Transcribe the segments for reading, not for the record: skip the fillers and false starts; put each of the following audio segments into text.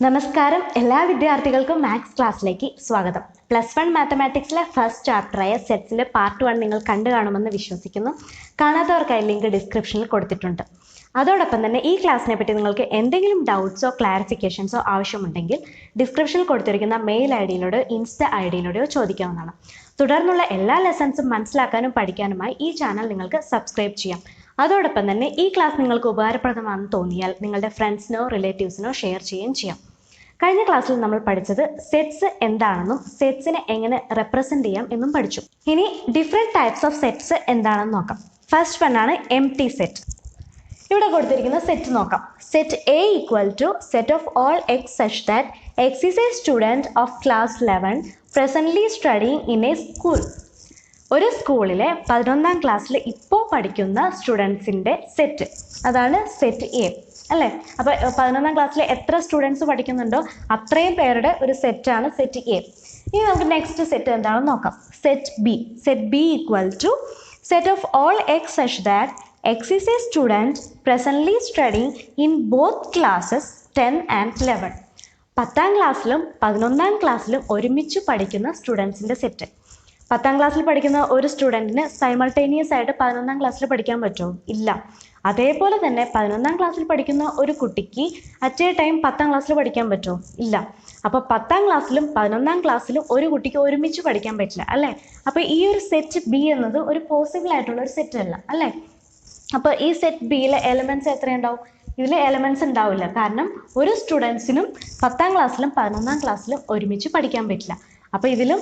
നമസ്കാരം, എല്ലാ വിദ്യാർത്ഥികൾക്കും മാത്സ് ക്ലാസ്സിലേക്ക് സ്വാഗതം. +1 മാത്തമാറ്റിക്സിലെ ഫസ്റ്റ് ചാപ്റ്ററായ സെറ്റ്സിൻ്റെ പാർട്ട് 1 നിങ്ങൾ കണ്ടു കാണുമെന്ന് വിശ്വസിക്കുന്നു. കാണാത്തവർക്കായി ലിങ്ക് ഡിസ്ക്രിപ്ഷനിൽ കൊടുത്തിട്ടുണ്ട്. അതോടൊപ്പം തന്നെ ഈ ക്ലാസ്സിനെ പറ്റി നിങ്ങൾക്ക് എന്തെങ്കിലും ഡൗട്ട്സോ ക്ലാരിഫിക്കേഷൻസോ ആവശ്യമുണ്ടെങ്കിൽ ഡിസ്ക്രിപ്ഷനിൽ കൊടുത്തിരിക്കുന്ന മെയിൽ ID-യിലൂടെയോ ഇൻസ്റ്റ ID-യിലൂടെയോ ചോദിക്കാവുന്നതാണ്. തുടർന്നുള്ള എല്ലാ ലെസൺസും മനസ്സിലാക്കാനും പഠിക്കാനുമായി ഈ ചാനൽ നിങ്ങൾക്ക് സബ്സ്ക്രൈബ് ചെയ്യാം. അതോടൊപ്പം തന്നെ ഈ ക്ലാസ് നിങ്ങൾക്ക് ഉപകാരപ്രദമാണെന്ന് തോന്നിയാൽ നിങ്ങളുടെ ഫ്രണ്ട്സിനോ റിലേറ്റീവ്സിനോ ഷെയർ ചെയ്യുകയും ചെയ്യാം. കഴിഞ്ഞ ക്ലാസ്സിൽ നമ്മൾ പഠിച്ചത് സെറ്റ്സ് എന്താണെന്നും സെറ്റ്സിനെ എങ്ങനെ റെപ്രസെന്റ് ചെയ്യാം എന്നും പഠിച്ചു. ഇനി ഡിഫറെൻറ്റ് ടൈപ്സ് ഓഫ് സെറ്റ്സ് എന്താണെന്ന് നോക്കാം. ഫസ്റ്റ് വൺ ആണ് എംപ്റ്റി സെറ്റ്. ഇവിടെ കൊടുത്തിരിക്കുന്ന സെറ്റ് നോക്കാം. Set A equal to set of all x such that x is a student of class 11 presently studying in a school. ഒരു സ്കൂളിലെ 11ാം ക്ലാസ്സിൽ ഇപ്പോൾ പഠിക്കുന്ന സ്റ്റുഡൻസിൻ്റെ സെറ്റ്, അതാണ് സെറ്റ് A അല്ലേ. അപ്പോൾ 11ാം ക്ലാസ്സിൽ എത്ര സ്റ്റുഡൻസ് പഠിക്കുന്നുണ്ടോ അത്രയും പേരുടെ ഒരു സെറ്റാണ് സെറ്റ് A. ഇനി നമുക്ക് നെക്സ്റ്റ് സെറ്റ് എന്താണെന്ന് നോക്കാം. Set B equal to set of all x such that x is a student presently studying in both classes 10 and 11. 10ാം ക്ലാസ്സിലും 11ാം ക്ലാസ്സിലും ഒരുമിച്ച് പഠിക്കുന്ന സ്റ്റുഡൻസിൻ്റെ സെറ്റ്. 10ാം ക്ലാസ്സിൽ പഠിക്കുന്ന ഒരു സ്റ്റുഡൻറ്റിന് സൈമൾട്ടേനിയസ് ആയിട്ട് 11ാം ക്ലാസ്സിൽ പഠിക്കാൻ പറ്റുമോ? ഇല്ല. അതേപോലെ തന്നെ 11ാം ക്ലാസ്സിൽ പഠിക്കുന്ന ഒരു കുട്ടിക്ക് അറ്റ് എ ടൈം 10ാം ക്ലാസ്സിൽ പഠിക്കാൻ പറ്റുമോ? ഇല്ല. അപ്പോൾ 10ാം ക്ലാസ്സിലും 11ാം ക്ലാസ്സിലും ഒരു കുട്ടിക്ക് ഒരുമിച്ച് പഠിക്കാൻ പറ്റില്ല അല്ലേ. അപ്പോൾ ഈ ഒരു സെറ്റ് B എന്നത് ഒരു പോസിബിൾ ആയിട്ടുള്ള ഒരു സെറ്റ് അല്ല അല്ലേ. അപ്പോൾ ഈ സെറ്റ് Bയിലെ എലമെൻറ്റ്സ് എത്രയുണ്ടാവും? ഇതിൽ എലമെൻറ്റ്സ് ഉണ്ടാവില്ല. കാരണം ഒരു സ്റ്റുഡൻസിനും 10ാം ക്ലാസ്സിലും 11ാം ക്ലാസ്സിലും ഒരുമിച്ച് പഠിക്കാൻ പറ്റില്ല. അപ്പോൾ ഇതിലും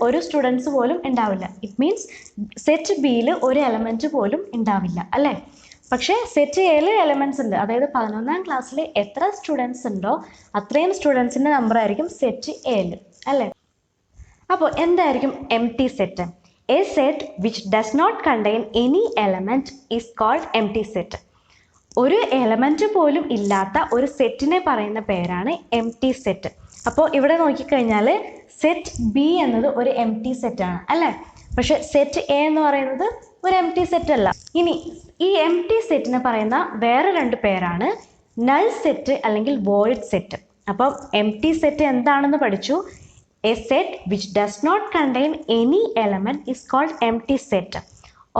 ഒരു സ്റ്റുഡൻസ് പോലും ഉണ്ടാവില്ല. ഇറ്റ് മീൻസ് സെറ്റ് Bയിൽ ഒരു എലമെൻറ്റ് പോലും ഉണ്ടാവില്ല അല്ലേ. പക്ഷേ സെറ്റ് Aയിൽ എലമെൻറ്റ്സ് ഉണ്ട്. അതായത് 11ാം ക്ലാസ്സിൽ എത്ര സ്റ്റുഡൻസ് ഉണ്ടോ അത്രയും സ്റ്റുഡൻസിൻ്റെ നമ്പർ ആയിരിക്കും സെറ്റ് Aയിൽ അല്ലേ. അപ്പോൾ എന്തായിരിക്കും empty set? A set which does not contain any element is called empty set. ഒരു എലമെൻറ്റ് പോലും ഇല്ലാത്ത ഒരു സെറ്റിനെ പറയുന്ന പേരാണ് എംപ്റ്റി സെറ്റ്. അപ്പോൾ ഇവിടെ നോക്കിക്കഴിഞ്ഞാൽ സെറ്റ് B എന്നത് ഒരു എംപ്റ്റി സെറ്റാണ് അല്ലേ. പക്ഷെ സെറ്റ് A എന്ന് പറയുന്നത് ഒരു എംപ്റ്റി സെറ്റ് അല്ല. ഇനി ഈ എംപ്റ്റി സെറ്റിനെ പറയുന്ന വേറെ രണ്ട് പേരാണ് നൾ സെറ്റ് അല്ലെങ്കിൽ വോയിഡ് സെറ്റ്. അപ്പം എംപ്റ്റി സെറ്റ് എന്താണെന്ന് പഠിച്ചു. A set which does not contain any element is called empty set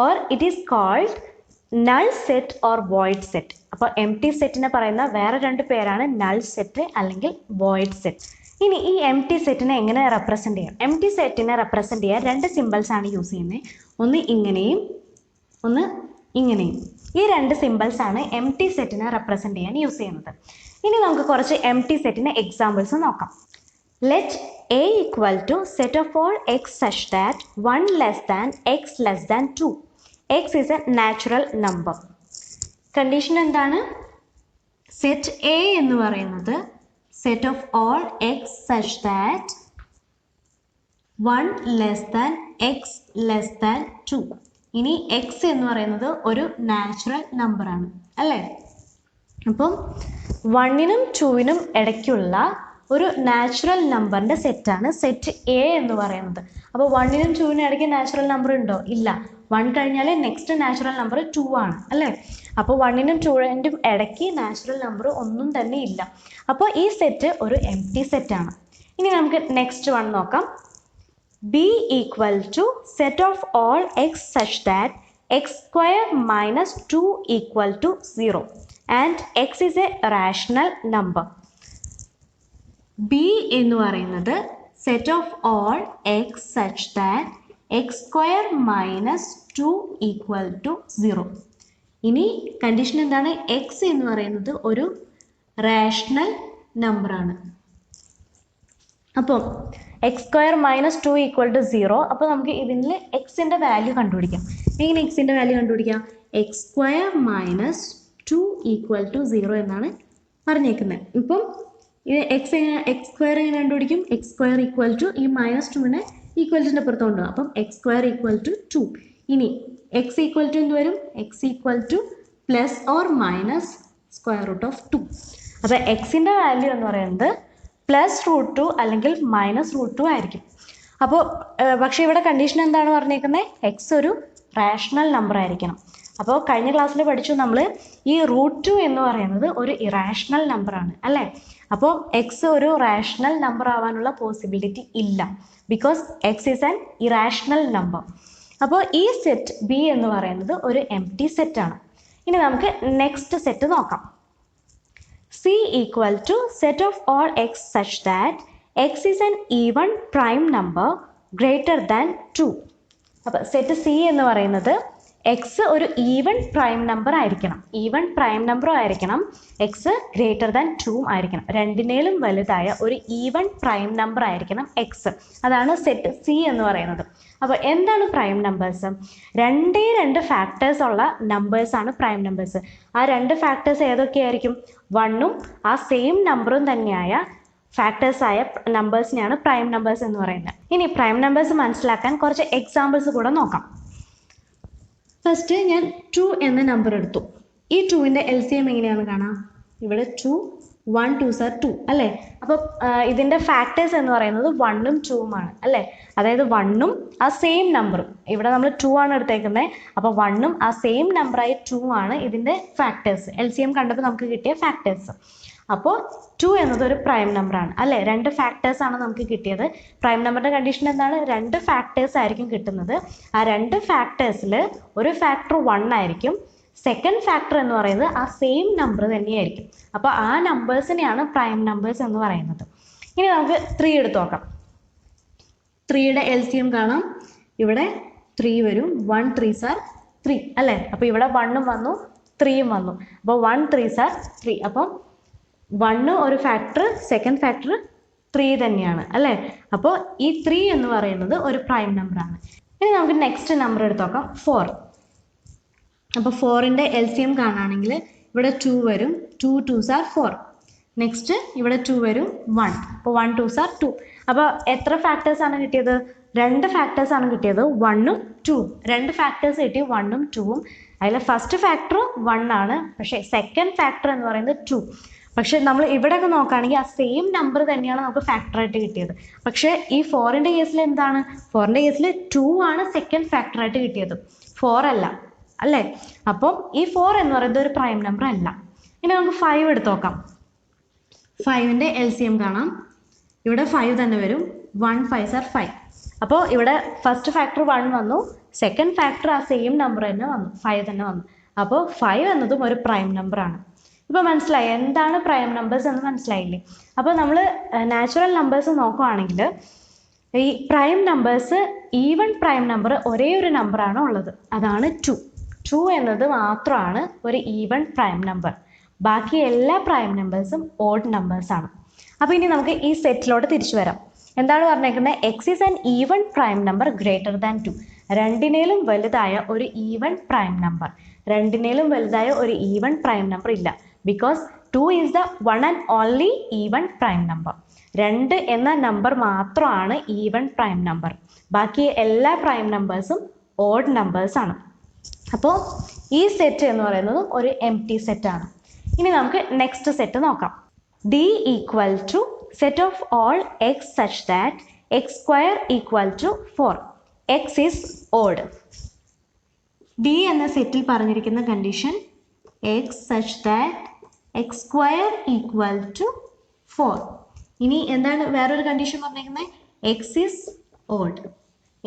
or it is called null set or void set. അപ്പോൾ എംപ്റ്റി സെറ്റിനെ പറയുന്ന വേറെ രണ്ട് പേരാണ് നൾ സെറ്റ് അല്ലെങ്കിൽ വോയിഡ് സെറ്റ്. ഇനി ഈ എംപ്റ്റി സെറ്റിനെ എങ്ങനെ റെപ്രസെൻ്റ് ചെയ്യാം? എംപ്റ്റി സെറ്റിനെ റെപ്രസെൻ്റ് ചെയ്യാൻ രണ്ട് സിമ്പിൾസ് ആണ് യൂസ് ചെയ്യുന്നത്. ഒന്ന് ഇങ്ങനെയും ഒന്ന് ഇങ്ങനെയും. ഈ രണ്ട് സിമ്പിൾസ് ആണ് എംപ്റ്റി സെറ്റിനെ റെപ്രസെൻ്റ് ചെയ്യാൻ യൂസ് ചെയ്യുന്നത്. ഇനി നമുക്ക് കുറച്ച് എംപ്റ്റി സെറ്റിൻ്റെ എക്സാമ്പിൾസ് നോക്കാം. Let A equal to set of all x such that 1 less than x less than 2. X is a natural number. Condition എന്താണ്? സെറ്റ് A എന്ന് പറയുന്നത് set of all x such that 1 less than x less than 2. ഇനി X എന്ന് പറയുന്നത് ഒരു natural നമ്പറാണ് അല്ലേ. അപ്പം 1നും 2നും ഇടയ്ക്കുള്ള ഒരു നാച്ചുറൽ നമ്പറിൻ്റെ സെറ്റാണ് സെറ്റ് A എന്ന് പറയുന്നത്. അപ്പോൾ 1നും 2നും ഇടയ്ക്ക് നാച്ചുറൽ നമ്പർ ഉണ്ടോ? ഇല്ല. 1 കഴിഞ്ഞാൽ നെക്സ്റ്റ് നാച്ചുറൽ നമ്പർ 2 ആണ് അല്ലേ. അപ്പോൾ 1നും 2നും ഇടയ്ക്ക് നാച്ചുറൽ നമ്പർ ഒന്നും തന്നെ ഇല്ല. അപ്പോൾ ഈ സെറ്റ് ഒരു എംപ്റ്റി സെറ്റാണ്. ഇനി നമുക്ക് നെക്സ്റ്റ് വൺ നോക്കാം. B equal to set of all x such that x square minus 2 equal to 0 and x is a rational number. B എന്ന് പറയുന്നത് set of all x such that x square minus 2 equal to 0. ഇനി condition എന്താണ്? X എന്ന് പറയുന്നത് ഒരു rational നമ്പറാണ്. അപ്പോൾ x square minus 2 equal to 0. അപ്പോൾ നമുക്ക് ഇതിൽ എക്സിൻ്റെ വാല്യൂ കണ്ടുപിടിക്കാം. എങ്ങനെ എക്സിൻ്റെ വാല്യൂ കണ്ടുപിടിക്കാം? X square minus 2 equal to 0 എന്നാണ് പറഞ്ഞേക്കുന്നത്. ഇപ്പം ഇത് എക്സ് സ്ക്വയർ എങ്ങനെ കണ്ടുപിടിക്കും? എക്സ് സ്ക്വയർ ഈക്വൽ ടു ഈ മൈനസ് 2നെ ഈക്വൽറ്റിൻ്റെ പുറത്ത് കൊണ്ടുപോകും. അപ്പം എക്സ് സ്ക്വയർ ഈക്വൽ ടു 2. ഇനി എക്സ് ഈക്വൽ ടു എന്ത് വരും? X equal to plus or minus square root of 2. അപ്പോൾ എക്സിൻ്റെ വാല്യൂ എന്ന് പറയുന്നത് +√2 അല്ലെങ്കിൽ -√2 ആയിരിക്കും. അപ്പോൾ പക്ഷേ ഇവിടെ കണ്ടീഷൻ എന്താണ് പറഞ്ഞേക്കുന്നത്? എക്സ് ഒരു റാഷണൽ നമ്പർ ആയിരിക്കണം. അപ്പോൾ കഴിഞ്ഞ ക്ലാസ്സിൽ പഠിച്ചു നമ്മൾ ഈ √2 എന്ന് പറയുന്നത് ഒരു ഇറാഷണൽ നമ്പറാണ് അല്ലേ. അപ്പോൾ എക്സ് ഒരു റാഷണൽ നമ്പർ ആവാനുള്ള പോസിബിലിറ്റി ഇല്ല, because X is an irrational number. അപ്പോൾ ഈ സെറ്റ് ബി എന്ന് പറയുന്നത് ഒരു എംപ്റ്റി സെറ്റാണ്. ഇനി നമുക്ക് നെക്സ്റ്റ് സെറ്റ് നോക്കാം. C equal to set of all x such that x is an even prime number greater than 2. അപ്പോൾ സെറ്റ് സി എന്ന് പറയുന്നത് എക്സ് ഒരു ഈവൻ പ്രൈം നമ്പർ ആയിരിക്കണം, ഈവൻ പ്രൈം നമ്പറും ആയിരിക്കണം, എക്സ് ഗ്രേറ്റർ ദാൻ 2 ആയിരിക്കണം. രണ്ടിനേലും വലുതായ ഒരു ഈവൻ പ്രൈം നമ്പർ ആയിരിക്കണം എക്സ്. അതാണ് സെറ്റ് സി എന്ന് പറയുന്നത്. അപ്പോൾ എന്താണ് പ്രൈം നമ്പേഴ്സ്? രണ്ട് ഫാക്ടേഴ്സ് ഉള്ള നമ്പേഴ്സാണ് പ്രൈം നമ്പേഴ്സ്. ആ രണ്ട് ഫാക്ടേഴ്സ് ഏതൊക്കെയായിരിക്കും? 1ഉം ആ സെയിം നമ്പറും തന്നെയായ ഫാക്ടേഴ്സായ നമ്പേഴ്സിനെയാണ് പ്രൈം നമ്പേഴ്സ് എന്ന് പറയുന്നത്. ഇനി പ്രൈം നമ്പേഴ്സ് മനസ്സിലാക്കാൻ കുറച്ച് എക്സാമ്പിൾസ് കൂടെ നോക്കാം. ഫസ്റ്റ് ഞാൻ 2 എന്ന നമ്പർ എടുത്തു. ഈ 2ൻ്റെ LCM എങ്ങനെയാണെന്ന് കാണാം. ഇവിടെ 2 1 2s are 2 അല്ലേ. അപ്പോൾ ഇതിൻ്റെ ഫാക്ടേഴ്സ് എന്ന് പറയുന്നത് 1ഉം 2ഉമാണ് അല്ലേ. അതായത് 1ഉം ആ സെയിം നമ്പറും, ഇവിടെ നമ്മൾ 2 ആണ് എടുത്തേക്കുന്നത്, അപ്പോൾ 1ഉം ആ സെയിം നമ്പറായ 2 ആണ് ഇതിൻ്റെ ഫാക്ടേഴ്സ്. LCM കണ്ടപ്പോൾ നമുക്ക് കിട്ടിയ ഫാക്ടേഴ്സ്. അപ്പോൾ 2 എന്നത് ഒരു പ്രൈം നമ്പറാണ് അല്ലേ. രണ്ട് ഫാക്ടേഴ്സ് ആണ് നമുക്ക് കിട്ടിയത്. പ്രൈം നമ്പറിൻ്റെ കണ്ടീഷൻ എന്താണ്? രണ്ട് ഫാക്ടേഴ്സ് ആയിരിക്കും കിട്ടുന്നത്. ആ രണ്ട് ഫാക്ടേഴ്സിൽ ഒരു ഫാക്ടർ 1 ആയിരിക്കും, സെക്കൻഡ് ഫാക്ടർ എന്ന് പറയുന്നത് ആ സെയിം നമ്പർ തന്നെയായിരിക്കും. അപ്പോൾ ആ നമ്പേഴ്സിനെയാണ് പ്രൈം നമ്പേഴ്സ് എന്ന് പറയുന്നത്. ഇനി നമുക്ക് 3 എടുത്ത് നോക്കാം. 3യുടെ LCM കാണാം. ഇവിടെ 3 വരും. 1 3s are 3 അല്ലേ. അപ്പോൾ ഇവിടെ 1ഉം വന്നു 3ഉം വന്നു. അപ്പോൾ 1 3s are 3. അപ്പം 1 ഒരു ഫാക്ടർ, സെക്കൻഡ് ഫാക്ടർ 3 തന്നെയാണ് അല്ലേ. അപ്പോൾ ഈ 3 എന്ന് പറയുന്നത് ഒരു പ്രൈം നമ്പറാണ്. ഇനി നമുക്ക് നെക്സ്റ്റ് നമ്പർ എടുത്ത് നോക്കാം, 4. അപ്പോൾ 4ൻ്റെ LCM കാണുകയാണെങ്കിൽ ഇവിടെ 2 വരും. 2 2s are 4. നെക്സ്റ്റ് ഇവിടെ 2 വരും 1. അപ്പോൾ 1 2s are 2. അപ്പോൾ എത്ര ഫാക്ടേഴ്സാണ് കിട്ടിയത്? രണ്ട് ഫാക്ടേഴ്സാണ് കിട്ടിയത്, 1ഉം 2ഉം. രണ്ട് ഫാക്ടേഴ്സ് കിട്ടി, 1ഉം 2ഉം. അതിൽ ഫസ്റ്റ് ഫാക്ടർ 1 ആണ്, പക്ഷേ സെക്കൻഡ് ഫാക്ടർ എന്ന് പറയുന്നത് 2. പക്ഷേ നമ്മൾ ഇവിടെയൊക്കെ നോക്കുകയാണെങ്കിൽ ആ സെയിം നമ്പർ തന്നെയാണ് നമുക്ക് ഫാക്ടറായിട്ട് കിട്ടിയത്. പക്ഷേ ഈ 4ൻ്റെ കേസിൽ എന്താണ്? 4ൻ്റെ കേസിൽ 2 ആണ് സെക്കൻഡ് ഫാക്ടറായിട്ട് കിട്ടിയത്, 4 അല്ല അല്ലേ. അപ്പം ഈ 4 എന്ന് പറയുന്നത് ഒരു പ്രൈം നമ്പർ അല്ല. ഇനി നമുക്ക് 5 എടുത്ത് നോക്കാം. 5ൻ്റെ LCM കാണാം. ഇവിടെ 5 തന്നെ വരും. 1 5s are 5. അപ്പോൾ ഇവിടെ ഫസ്റ്റ് ഫാക്ടർ 1 വന്നു, സെക്കൻഡ് ഫാക്ടർ ആ സെയിം നമ്പർ തന്നെ വന്നു, 5 തന്നെ വന്നു. അപ്പോൾ 5 എന്നതും ഒരു പ്രൈം നമ്പറാണ്. ഇപ്പോൾ മനസ്സിലായി എന്താണ് പ്രൈം നമ്പേഴ്സ് എന്ന് മനസ്സിലായില്ലേ. അപ്പോൾ നമ്മൾ നാച്ചുറൽ നമ്പേഴ്സ് നോക്കുകയാണെങ്കിൽ ഈ prime numbers, even prime number ഒരേ ഒരു നമ്പറാണ് ഉള്ളത്, അതാണ് 2. 2 എന്നത് മാത്രമാണ് ഒരു ഈവൻ പ്രൈം നമ്പർ. ബാക്കി എല്ലാ പ്രൈം നമ്പേഴ്സും ഓഡ് നമ്പേഴ്സാണ്. അപ്പോൾ ഇനി നമുക്ക് ഈ സെറ്റിലോട്ട് തിരിച്ചു വരാം. എന്താണ് പറഞ്ഞേക്കുന്നത്? X is an even prime number greater than 2. രണ്ടിനേലും വലുതായ ഒരു ഈവൻ പ്രൈം നമ്പർ. രണ്ടിനേലും വലുതായ ഒരു ഈവൻ പ്രൈം നമ്പർ ഇല്ല, because 2 is the one and only even prime number. 2 എന്ന നമ്പർ മാത്രമാണ് ഈവൻ പ്രൈം നമ്പർ. ബാക്കി എല്ലാ പ്രൈം നമ്പേഴ്സും ഓഡ് നമ്പേഴ്സാണ്. അപ്പോൾ ഈ സെറ്റ് എന്ന് പറയുന്നത് ഒരു എംപ്റ്റി സെറ്റാണ്. ഇനി നമുക്ക് നെക്സ്റ്റ് സെറ്റ് നോക്കാം. D equal to set of all x such that x square equal to 4. X is odd. D എന്ന സെറ്റിൽ പറഞ്ഞിരിക്കുന്ന condition x such that x square equal to 4. ഇനി എന്താണ് വേറൊരു കണ്ടീഷൻ പറഞ്ഞിരിക്കുന്നത്? X is odd.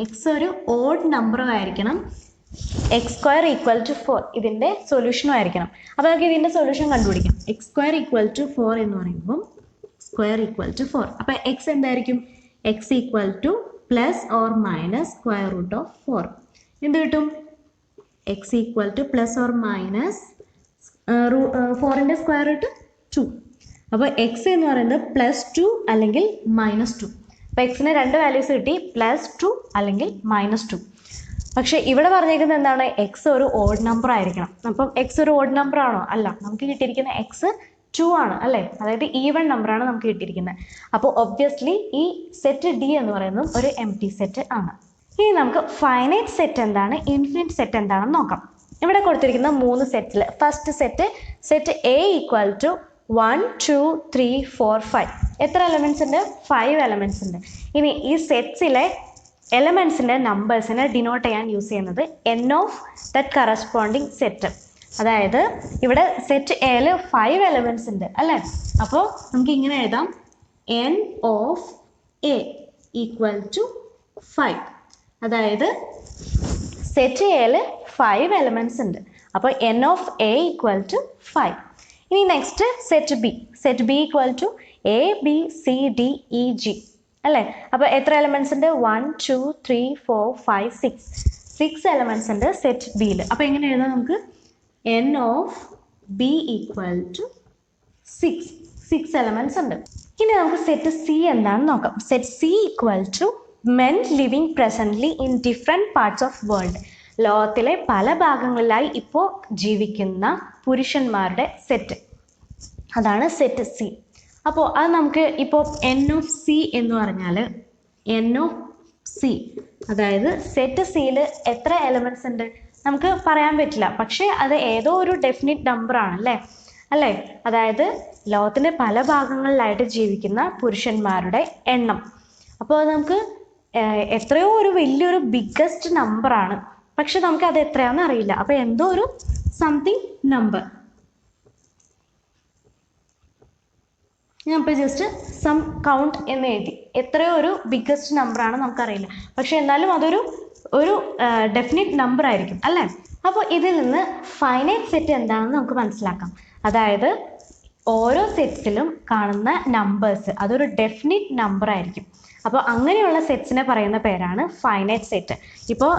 എക്സ് ഒരു odd നമ്പറും ആയിരിക്കണം, എക്സ് സ്ക്വയർ ഈക്വൽ ടു 4 ഇതിൻ്റെ സൊല്യൂഷനും ആയിരിക്കണം. അപ്പോൾ നമുക്ക് ഇതിൻ്റെ സൊല്യൂഷൻ കണ്ടുപിടിക്കാം. എക്സ് സ്ക്വയർ ഈക്വൽ ടു 4 എന്ന് പറയുമ്പോൾ സ്ക്വയർ ഈക്വൽ ടു 4. അപ്പോൾ എക്സ് എന്തായിരിക്കും? X equal to plus or minus square root of 4. എന്ത് കിട്ടും? X equal to plus or minus 4ൻ്റെ സ്ക്വയർ റൂട്ട് 2. അപ്പോൾ എക്സ് എന്ന് പറയുന്നത് +2 അല്ലെങ്കിൽ -2. അപ്പോൾ എക്സിന് രണ്ട് വാല്യൂസ് കിട്ടി, +2 അല്ലെങ്കിൽ -2. പക്ഷേ ഇവിടെ പറഞ്ഞേക്കുന്നത് എന്താണ്? എക്സ് ഒരു ഓഡ് നമ്പർ ആയിരിക്കണം. അപ്പം എക്സ് ഒരു ഓഡ് നമ്പർ ആണോ? അല്ല, നമുക്ക് കിട്ടിയിരിക്കുന്ന എക്സ് 2 ആണ് അല്ലേ. അതായത് ഈവൺ നമ്പറാണ് നമുക്ക് കിട്ടിയിരിക്കുന്നത്. അപ്പോൾ ഒബ്വിയസ്ലി ഈ സെറ്റ് ഡി എന്ന് പറയുന്നത് ഒരു എംപ്റ്റി സെറ്റ് ആണ്. ഇനി നമുക്ക് ഫൈനൈറ്റ് സെറ്റ് എന്താണ്, ഇൻഫിനിറ്റ് സെറ്റ് എന്താണെന്ന് നോക്കാം. ഇവിടെ കൊടുത്തിരിക്കുന്ന 3 സെറ്റിൽ first set A equal to 1 2 3 4 5. എത്ര എലമെൻറ്റ്സ് ഉണ്ട്? 5 എലമെൻറ്റ്സ് ഉണ്ട്. ഇനി ഈ സെറ്റ്സിലെ എലമെൻസിൻ്റെ നമ്പേഴ്സിനെ ഡിനോട്ട് ചെയ്യാൻ യൂസ് ചെയ്യുന്നത് N of that corresponding set. അതായത് ഇവിടെ സെറ്റ് എയിൽ 5 എലമെൻറ്റ്സ് ഉണ്ട് അല്ലേ. അപ്പോൾ നമുക്ക് ഇങ്ങനെ എഴുതാം n of A equal to 5. അതായത് സെറ്റ് എയിൽ 5 എലമെൻറ്റ്സ് ഉണ്ട്. അപ്പോൾ n of A equal to 5. ഇനി next set B. Set B equal to A B C D E G അല്ലേ. അപ്പോൾ എത്ര എലമെൻറ്റ്സ് ഉണ്ട്? 1 2 3 4 5 6 എലമെൻറ്റ്സ് ഉണ്ട് സെറ്റ് ബിയിൽ. അപ്പോൾ എങ്ങനെ എഴുതാം നമുക്ക്? N of B equal to 6 elements ഉണ്ട്. ഇനി നമുക്ക് സെറ്റ് സി എന്താണെന്ന് നോക്കാം. Set C equal to men living presently in different parts of world. ലോകത്തിലെ പല ഭാഗങ്ങളിലായി ഇപ്പോൾ ജീവിക്കുന്ന പുരുഷന്മാരുടെ സെറ്റ്. അതാണ് സെറ്റ് സി. അപ്പോൾ അത് നമുക്ക് ഇപ്പോൾ എൻ ഓഫ് സി എന്ന് പറഞ്ഞാൽ എൻ ഓഫ് സി അതായത് സെറ്റ് സിയിൽ എത്ര എലമെൻറ്റ്സ് ഉണ്ട് നമുക്ക് പറയാൻ പറ്റില്ല. പക്ഷേ അത് ഏതോ ഒരു ഡെഫിനിറ്റ് നമ്പർ ആണ് അല്ലേ. അതായത് ലോകത്തിൻ്റെ പല ഭാഗങ്ങളിലായിട്ട് ജീവിക്കുന്ന പുരുഷന്മാരുടെ എണ്ണം. അപ്പോൾ അത് നമുക്ക് എത്രയോ ഒരു വലിയൊരു ബിഗ്ഗസ്റ്റ് നമ്പറാണ്. പക്ഷെ നമുക്ക് അത് എത്രയാണെന്ന് അറിയില്ല. അപ്പോൾ എന്തോ ഒരു സംതിങ് നമ്പർ. ഞാൻ ഇപ്പോൾ ജസ്റ്റ് സം കൗണ്ട് എന്ന് എഴുതി. എത്രയോ ഒരു ബിഗ്ഗസ്റ്റ് നമ്പറാണ് നമുക്കറിയില്ല. പക്ഷെ എന്നാലും അതൊരു ഡെഫിനിറ്റ് നമ്പർ ആയിരിക്കും അല്ലേ. അപ്പോൾ ഇതിൽ നിന്ന് ഫൈനൈറ്റ് സെറ്റ് എന്താണെന്ന് നമുക്ക് മനസ്സിലാക്കാം. അതായത് ഓരോ സെറ്റ്സിലും കാണുന്ന നമ്പേഴ്സ് അതൊരു ഡെഫിനിറ്റ് നമ്പർ ആയിരിക്കും. അപ്പോൾ അങ്ങനെയുള്ള സെറ്റ്സിനെ പറയുന്ന പേരാണ് ഫൈനൈറ്റ് സെറ്റ്. ഇപ്പോൾ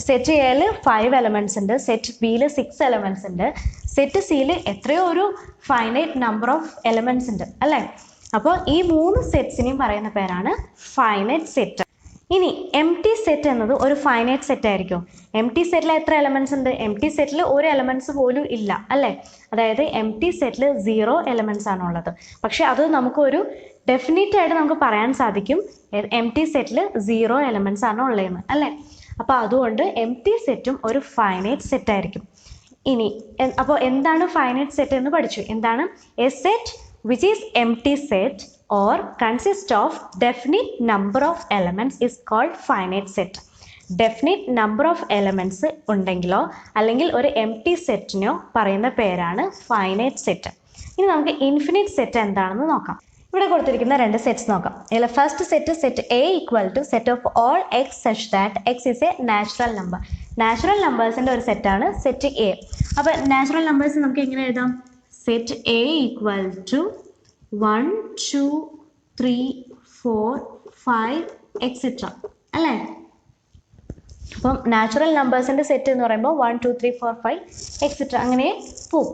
സെറ്റ് എയിൽ 5 എലമെൻറ്റ്സ് ഉണ്ട്, സെറ്റ് ബിയിൽ 6 എലമെൻറ്റ്സ് ഉണ്ട്, സെറ്റ് സിയിൽ എത്രയോ ഒരു ഫൈനൈറ്റ് നമ്പർ ഓഫ് എലമെൻറ്റ്സ് ഉണ്ട് അല്ലേ. അപ്പോൾ ഈ 3 സെറ്റ്സിനെയും പറയുന്ന പേരാണ് ഫൈനൈറ്റ് സെറ്റ്. ഇനി എം ടി സെറ്റ് എന്നത് ഒരു ഫൈനൈറ്റ് സെറ്റ് ആയിരിക്കും. എം ടി സെറ്റിൽ എത്ര എലമെൻറ്റ്സ് ഉണ്ട്? എം ടി സെറ്റിൽ ഒരു എലമെൻറ്റ്സ് പോലും ഇല്ല അല്ലേ. അതായത് എം ടി സെറ്റിൽ 0 എലമെൻറ്റ്സ് ആണുള്ളത്. പക്ഷെ അത് നമുക്കൊരു ഡെഫിനറ്റ് ആയിട്ട് നമുക്ക് പറയാൻ സാധിക്കും എം ടി സെറ്റിൽ 0 എലമെൻറ്റ്സ് ആണ് ഉള്ളതെന്ന് അല്ലേ. അപ്പോൾ അതുകൊണ്ട് എം ടി സെറ്റും ഒരു ഫൈനൈറ്റ് സെറ്റ് ആയിരിക്കും. ഇനി അപ്പോൾ എന്താണ് ഫൈനൈറ്റ് സെറ്റ് എന്ന് പഠിച്ചു. എന്താണ്? A set which is empty set or consist of definite number of elements is called finite set. Definite number of elements ഉണ്ടെങ്കിലോ അല്ലെങ്കിൽ ഒരു empty സെറ്റിനോ പറയുന്ന പേരാണ് ഫൈനൈറ്റ് സെറ്റ്. ഇനി നമുക്ക് ഇൻഫിനിറ്റ് സെറ്റ് എന്താണെന്ന് നോക്കാം. ഇവിടെ കൊടുത്തിരിക്കുന്ന 2 സെറ്റ്സ് നോക്കാം. ഇതിൽ first set A equal to set of all x such that x is a natural number. Natural നമ്പേഴ്സിൻ്റെ ഒരു സെറ്റാണ് സെറ്റ് എ. അപ്പോൾ നാച്ചുറൽ നമ്പേഴ്സ് നമുക്ക് എങ്ങനെ എഴുതാം? Set A equal to 1 2 3 4 5 etcetera അല്ലേ. അപ്പം നാച്ചുറൽ നമ്പേഴ്സിൻ്റെ സെറ്റ് എന്ന് പറയുമ്പോൾ 1 2 3 4 5 എക്സെട്ര അങ്ങനെ പോവും.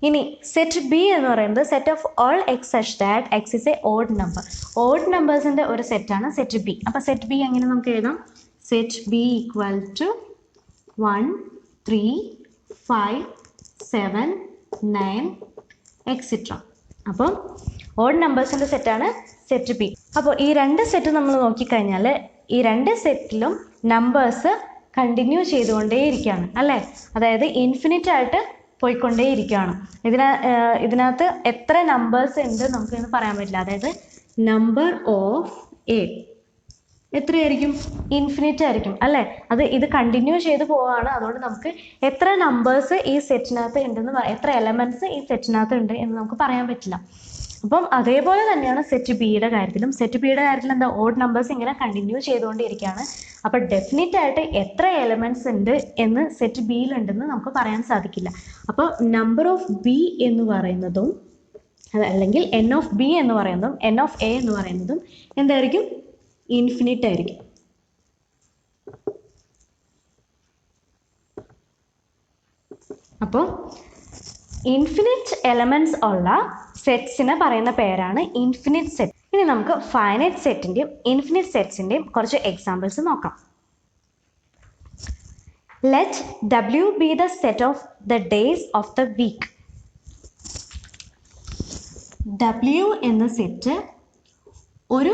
ഇനി സെറ്റ് ബി എന്ന് പറയുന്നത് set of all x such that x is an odd number. Odd നമ്പേഴ്സിൻ്റെ ഒരു സെറ്റാണ് സെറ്റ് ബി. അപ്പോൾ സെറ്റ് ബി എങ്ങനെ നമുക്ക് എഴുതാം? Set B equal to 1 3 5 7 9 etcetera. അപ്പം ഓഡ് നമ്പേഴ്സിൻ്റെ സെറ്റാണ് സെറ്റ് ബി. അപ്പോൾ ഈ 2 സെറ്റ് നമ്മൾ നോക്കിക്കഴിഞ്ഞാൽ ഈ 2 സെറ്റിലും നമ്പേഴ്സ് കണ്ടിന്യൂ ചെയ്തുകൊണ്ടേയിരിക്കുകയാണ് അല്ലേ. അതായത് ഇൻഫിനിറ്റ് ആയിട്ട് പോയിക്കൊണ്ടേയിരിക്കുകയാണ്. ഇതിനകത്ത് എത്ര നമ്പേഴ്സ് ഉണ്ട് നമുക്കിന്ന് പറയാൻ പറ്റില്ല. അതായത് നമ്പർ ഓഫ് എ എത്രയായിരിക്കും? ഇൻഫിനിറ്റ് ആയിരിക്കും അല്ലേ. ഇത് കണ്ടിന്യൂ ചെയ്ത് പോവുകയാണ്. അതുകൊണ്ട് നമുക്ക് എത്ര നമ്പേഴ്സ് ഈ സെറ്റിനകത്ത് ഉണ്ടെന്ന് എത്ര എലമെൻറ്റ്സ് ഈ സെറ്റിനകത്ത് ഉണ്ട് എന്ന് നമുക്ക് പറയാൻ പറ്റില്ല. അപ്പം അതേപോലെ തന്നെയാണ് സെറ്റ് ബിയുടെ കാര്യത്തിലും. സെറ്റ് ബിയുടെ കാര്യത്തിൽ എന്താ? ഓഡ് നമ്പേഴ്സ് ഇങ്ങനെ കണ്ടിന്യൂ ചെയ്തുകൊണ്ടിരിക്കുകയാണ്. അപ്പോൾ ഡെഫിനറ്റ് ആയിട്ട് എത്ര എലമെൻറ്റ്സ് ഉണ്ട് എന്ന് സെറ്റ് ബിയിലുണ്ടെന്ന് നമുക്ക് പറയാൻ സാധിക്കില്ല. അപ്പോൾ നമ്പർ ഓഫ് ബി എന്ന് പറയുന്നതും അല്ലെങ്കിൽ എൻ ഓഫ് ബി എന്ന് പറയുന്നതും എൻ ഓഫ് എ എന്ന് പറയുന്നതും എന്തായിരിക്കും? ഇൻഫിനിറ്റ് ആയിരിക്കും. അപ്പോൾ ഇൻഫിനിറ്റ് എലമെൻറ്റ്സ് ഉള്ള സെറ്റ്സിനെ പറയുന്ന പേരാണ് ഇൻഫിനിറ്റ് സെറ്റ്. ഇനി നമുക്ക് ഫൈനൈറ്റ് സെറ്റിൻ്റെയും ഇൻഫിനിറ്റ് സെറ്റ്സിൻ്റെയും കുറച്ച് എക്സാമ്പിൾസ് നോക്കാം. Let W be the set of the days of the week. W എന്ന സെറ്റ് ഒരു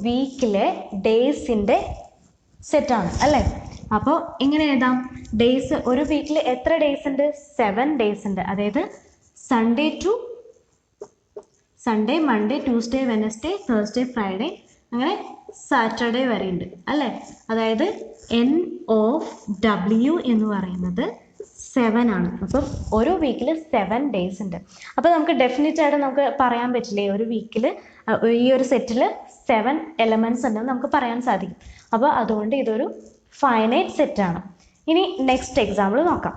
വീക്കിലെ ഡേയ്സിൻ്റെ സെറ്റാണ് അല്ലേ. അപ്പോൾ എങ്ങനെ എഴുതാം? ഡേയ്സ് ഒരു വീക്കിൽ എത്ര ഡേയ്സ് ഉണ്ട്? 7 ഡേയ്സ് ഉണ്ട്. അതായത് Sunday to Sunday, Monday, Tuesday, Wednesday, Thursday, Friday അങ്ങനെ സാറ്റർഡേ വരെ ഉണ്ട് അല്ലേ. അതായത് N ഓഫ് W എന്ന് പറയുന്നത് 7 ആണ്. അപ്പം ഒരു വീക്കിൽ 7 ഡേയ്സ് ഉണ്ട്. അപ്പോൾ നമുക്ക് ഡെഫിനറ്റ് ആയിട്ട് നമുക്ക് പറയാൻ പറ്റില്ലേ ഒരു വീക്കിൽ ഈ ഒരു സെറ്റിൽ 7 എലമെൻറ്റ്സ് ഉണ്ടെന്ന് നമുക്ക് പറയാൻ സാധിക്കും. അപ്പോൾ അതുകൊണ്ട് ഇതൊരു ഫൈനൈറ്റ് സെറ്റാണ്. ഇനി നെക്സ്റ്റ് എക്സാമ്പിൾ നോക്കാം.